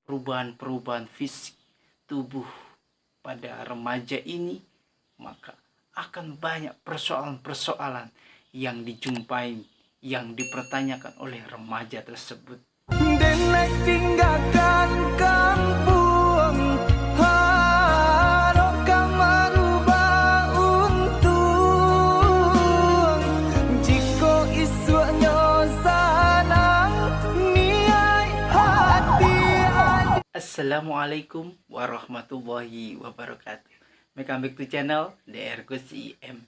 perubahan-perubahan fisik tubuh pada remaja ini, maka akan banyak persoalan-persoalan yang dijumpai, yang dipertanyakan oleh remaja tersebut. Denek tinggalkan kampung, harokah merubah untung. Jika isuknya sanang niai hati. Assalamualaikum warahmatullahi wabarakatuh. Welcome back to channel DR Gus IMP.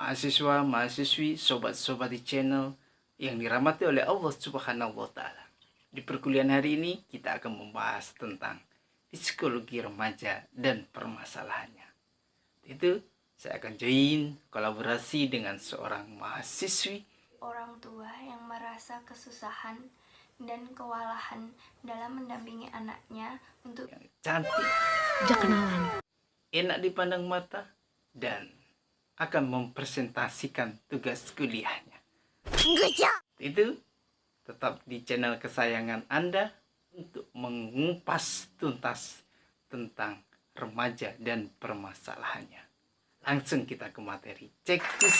Mahasiswa, mahasiswi, sobat-sobat di channel yang dirahmati oleh Allah Subhanahu wa Ta'ala. Di perkuliahan hari ini kita akan membahas tentang psikologi remaja dan permasalahannya. Itu saya akan join kolaborasi dengan seorang mahasiswi. Orang tua yang merasa kesusahan dan kewalahan dalam mendampingi anaknya untuk Yang cantik, enak dipandang mata, dan akan mempresentasikan tugas kuliahnya. Itu tetap di channel kesayangan Anda untuk mengupas tuntas tentang remaja dan permasalahannya. Langsung kita ke materi. Cek this.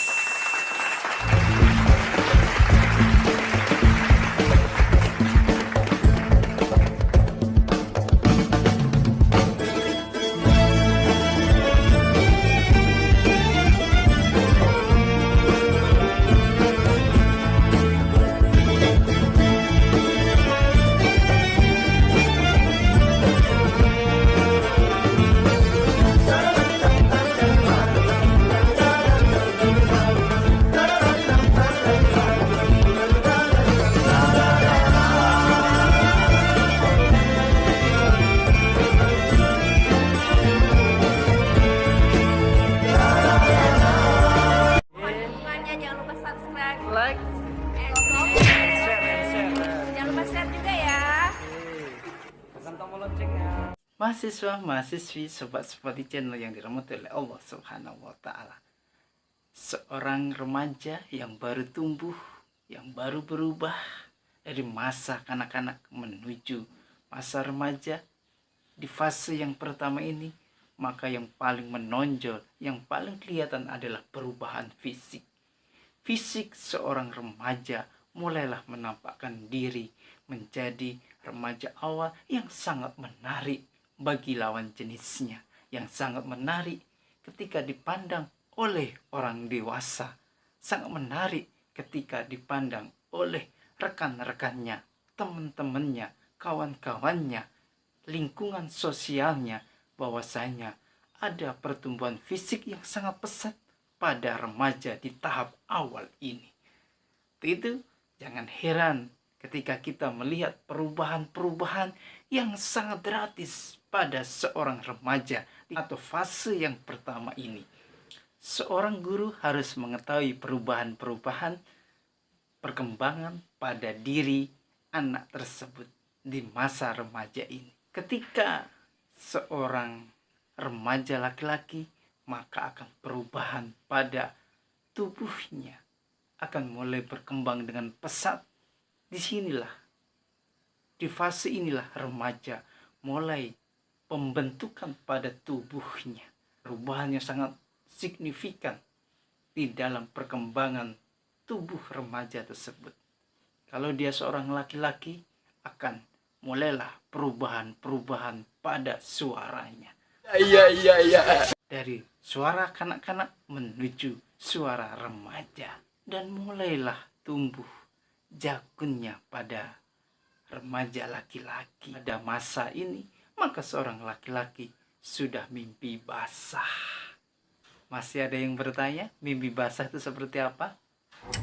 Like, jangan lupa share juga ya. mahasiswa, mahasiswi, sobat-sobat di channel yang dirahmati oleh Allah Subhanahu wa Ta'ala. Seorang remaja yang baru tumbuh, yang baru berubah dari masa kanak-kanak menuju masa remaja. Di fase yang pertama ini, maka yang paling menonjol, yang paling kelihatan adalah perubahan fisik. Fisik seorang remaja mulailah menampakkan diri menjadi remaja awal yang sangat menarik bagi lawan jenisnya, yang sangat menarik ketika dipandang oleh orang dewasa, sangat menarik ketika dipandang oleh rekan-rekannya, teman-temannya, kawan-kawannya, lingkungan sosialnya, bahwasanya ada pertumbuhan fisik yang sangat pesat pada remaja di tahap awal ini. Itu jangan heran ketika kita melihat perubahan-perubahan yang sangat drastis pada seorang remaja atau fase yang pertama ini. Seorang guru harus mengetahui perubahan-perubahan perkembangan pada diri anak tersebut di masa remaja ini. Ketika seorang remaja laki-laki, maka akan perubahan pada tubuhnya akan mulai berkembang dengan pesat. Disinilah, di fase inilah remaja mulai pembentukan pada tubuhnya. Perubahan yang sangat signifikan di dalam perkembangan tubuh remaja tersebut. Kalau dia seorang laki-laki, akan mulailah perubahan-perubahan pada suaranya. Dari suara kanak-kanak menuju suara remaja. Dan mulailah tumbuh jagunnya pada remaja laki-laki. Pada masa ini, maka seorang laki-laki sudah mimpi basah. Masih ada yang bertanya, mimpi basah itu seperti apa?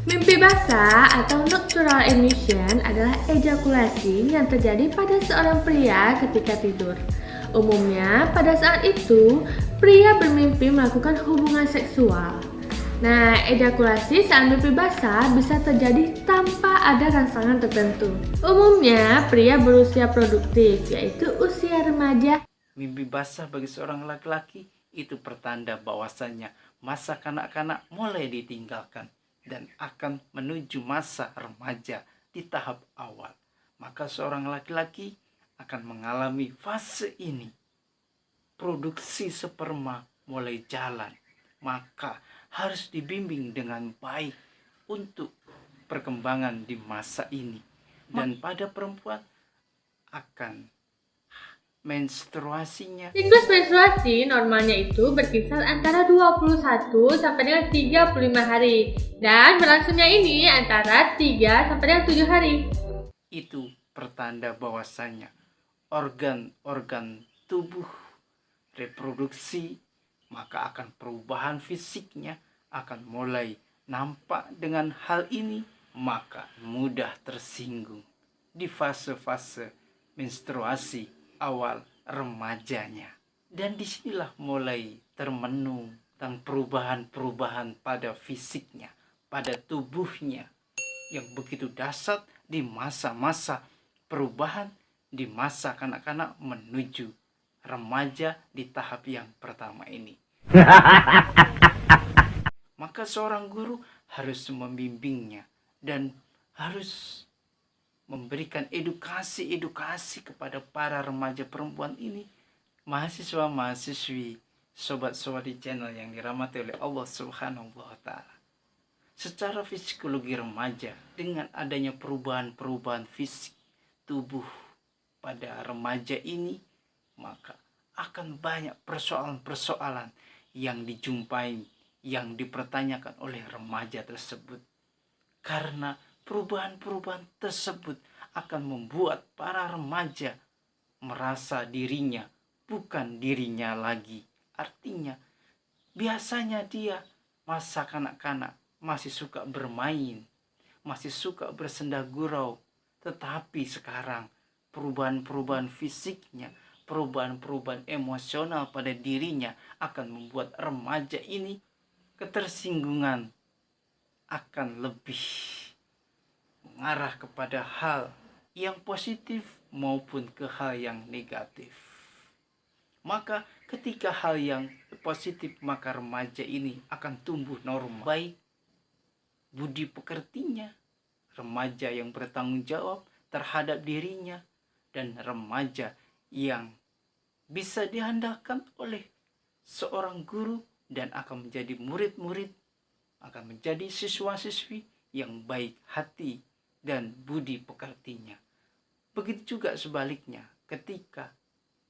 Mimpi basah atau nocturnal emission adalah ejakulasi yang terjadi pada seorang pria ketika tidur. Umumnya, pada saat itu, pria bermimpi melakukan hubungan seksual. Nah, ejakulasi saat mimpi basah bisa terjadi tanpa ada rangsangan tertentu. Umumnya, pria berusia produktif, yaitu usia remaja. Mimpi basah bagi seorang laki-laki itu pertanda bahwasannya masa kanak-kanak mulai ditinggalkan dan akan menuju masa remaja di tahap awal. Maka seorang laki-laki akan mengalami fase ini. Produksi sperma mulai jalan, maka harus dibimbing dengan baik untuk perkembangan di masa ini. Dan pada perempuan akan menstruasinya. Siklus menstruasi normalnya itu berkisar antara 21 sampai dengan 35 hari dan berlangsungnya ini antara 3 sampai dengan 7 hari. Itu pertanda bahwasannya organ-organ tubuh reproduksi, maka akan perubahan fisiknya akan mulai nampak. Dengan hal ini maka mudah tersinggung di fase-fase menstruasi awal remajanya. Dan disinilah mulai termenung tentang perubahan-perubahan pada fisiknya, pada tubuhnya yang begitu dahsyat di masa-masa perubahan di masa kanak-kanak menuju remaja di tahap yang pertama ini. Maka seorang guru harus membimbingnya dan harus memberikan edukasi kepada para remaja perempuan ini, mahasiswa-mahasiswi, sobat-sobat di channel yang dirahmati oleh Allah Subhanahu wa Ta'ala. Secara psikologi remaja, dengan adanya perubahan-perubahan fisik tubuh pada remaja ini, maka akan banyak persoalan-persoalan yang dijumpai, yang dipertanyakan oleh remaja tersebut. Karena perubahan-perubahan tersebut akan membuat para remaja merasa dirinya bukan dirinya lagi. Artinya, biasanya dia masa kanak-kanak masih suka bermain, masih suka bersenda gurau. Tetapi sekarang perubahan-perubahan fisiknya, perubahan-perubahan emosional pada dirinya akan membuat remaja ini ketersinggungan akan lebih mengarah kepada hal yang positif maupun ke hal yang negatif. Maka ketika hal yang positif, maka remaja ini akan tumbuh normal, baik budi pekertinya, remaja yang bertanggung jawab terhadap dirinya, dan remaja yang bisa diandalkan oleh seorang guru dan akan menjadi murid-murid, akan menjadi siswa-siswi yang baik hati dan budi pekertinya. Begitu juga sebaliknya, ketika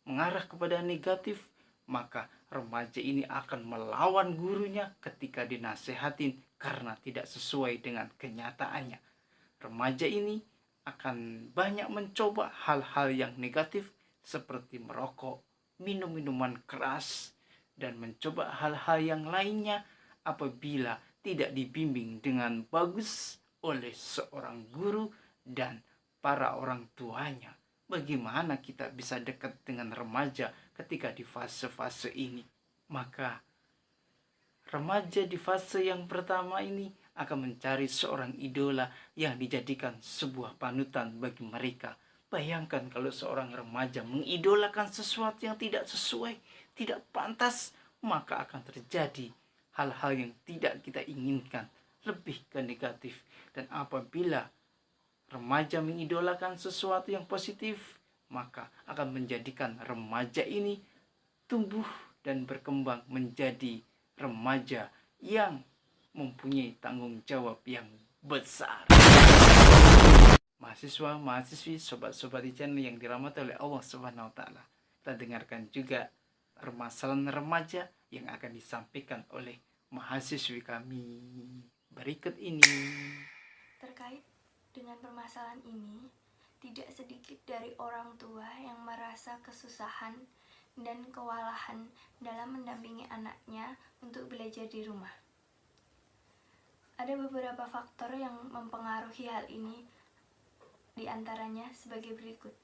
mengarah kepada negatif, maka remaja ini akan melawan gurunya ketika dinasehatin karena tidak sesuai dengan kenyataannya. Remaja ini akan banyak mencoba hal-hal yang negatif seperti merokok, minum minuman keras, dan mencoba hal-hal yang lainnya apabila tidak dibimbing dengan bagus oleh seorang guru dan para orang tuanya. Bagaimana kita bisa dekat dengan remaja ketika di fase-fase ini? Maka remaja di fase yang pertama ini akan mencari seorang idola yang dijadikan sebuah panutan bagi mereka. Bayangkan kalau seorang remaja mengidolakan sesuatu yang tidak sesuai, tidak pantas, maka akan terjadi hal-hal yang tidak kita inginkan, lebih ke negatif. Dan apabila remaja mengidolakan sesuatu yang positif, maka akan menjadikan remaja ini tumbuh dan berkembang menjadi remaja yang mempunyai tanggung jawab yang besar. Mahasiswa, mahasiswi, sobat-sobat di channel yang dirahmati oleh Allah Subhanahu wa Ta'ala, kita dengarkan juga permasalahan remaja yang akan disampaikan oleh mahasiswi kami berikut ini. Terkait dengan permasalahan ini, tidak sedikit dari orang tua yang merasa kesusahan dan kewalahan dalam mendampingi anaknya untuk belajar di rumah. Ada beberapa faktor yang mempengaruhi hal ini, di antaranya sebagai berikut.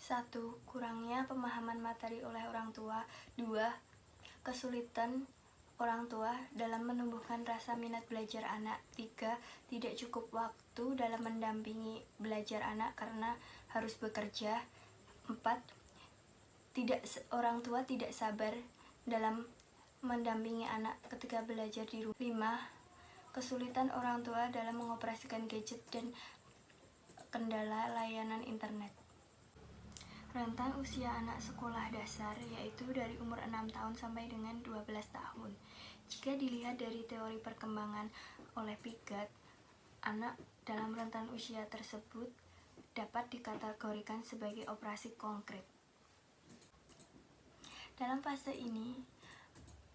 1. Kurangnya pemahaman materi oleh orang tua. 2. Kesulitan orang tua dalam menumbuhkan rasa minat belajar anak. 3. Tidak cukup waktu dalam mendampingi belajar anak karena harus bekerja. 4. Orang tua tidak sabar dalam mendampingi anak ketika belajar di rumah. 5. Kesulitan orang tua dalam mengoperasikan gadget dan kendala layanan internet. Rentan usia anak sekolah dasar yaitu dari umur 6 tahun sampai dengan 12 tahun. Jika dilihat dari teori perkembangan oleh Piaget, anak dalam rentan usia tersebut dapat dikategorikan sebagai operasi konkret. Dalam fase ini,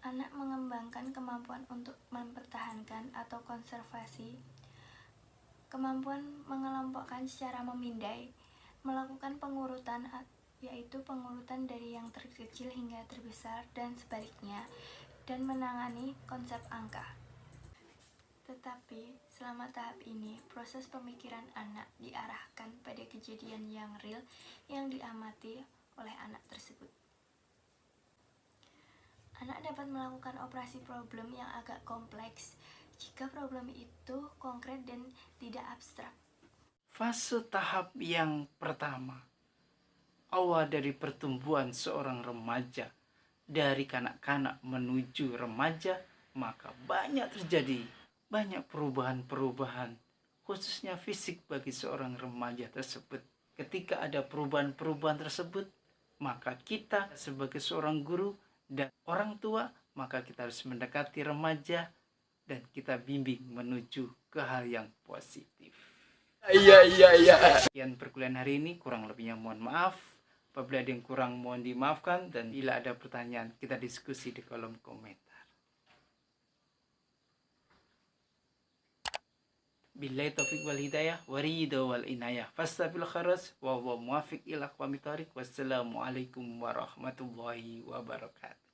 anak mengembangkan kemampuan untuk mempertahankan atau konservasi, kemampuan mengelompokkan secara memindai, melakukan pengurutan yaitu pengurutan dari yang terkecil hingga terbesar dan sebaliknya, dan menangani konsep angka. Tetapi selama tahap ini, proses pemikiran anak diarahkan pada kejadian yang real yang diamati oleh anak tersebut. Anak dapat melakukan operasi problem yang agak kompleks jika problem itu konkret dan tidak abstrak. Fase tahap yang pertama, awal dari pertumbuhan seorang remaja, dari kanak-kanak menuju remaja, maka terjadi banyak perubahan-perubahan, khususnya fisik bagi seorang remaja tersebut. Ketika ada perubahan-perubahan tersebut, maka kita sebagai seorang guru dan orang tua, maka kita harus mendekati remaja dan kita bimbing menuju ke hal yang positif. Iya. Sekian perkuliahan hari ini, kurang lebihnya mohon maaf. Apabila ada yang kurang mohon dimaafkan, dan bila ada pertanyaan kita diskusi di kolom komentar. Billahi taufiq wal hidayah waridha wal inayah fastabil kharas wa huwa muwafiq ila aqwamit thariq. Wassalamualaikum warahmatullahi wabarakatuh.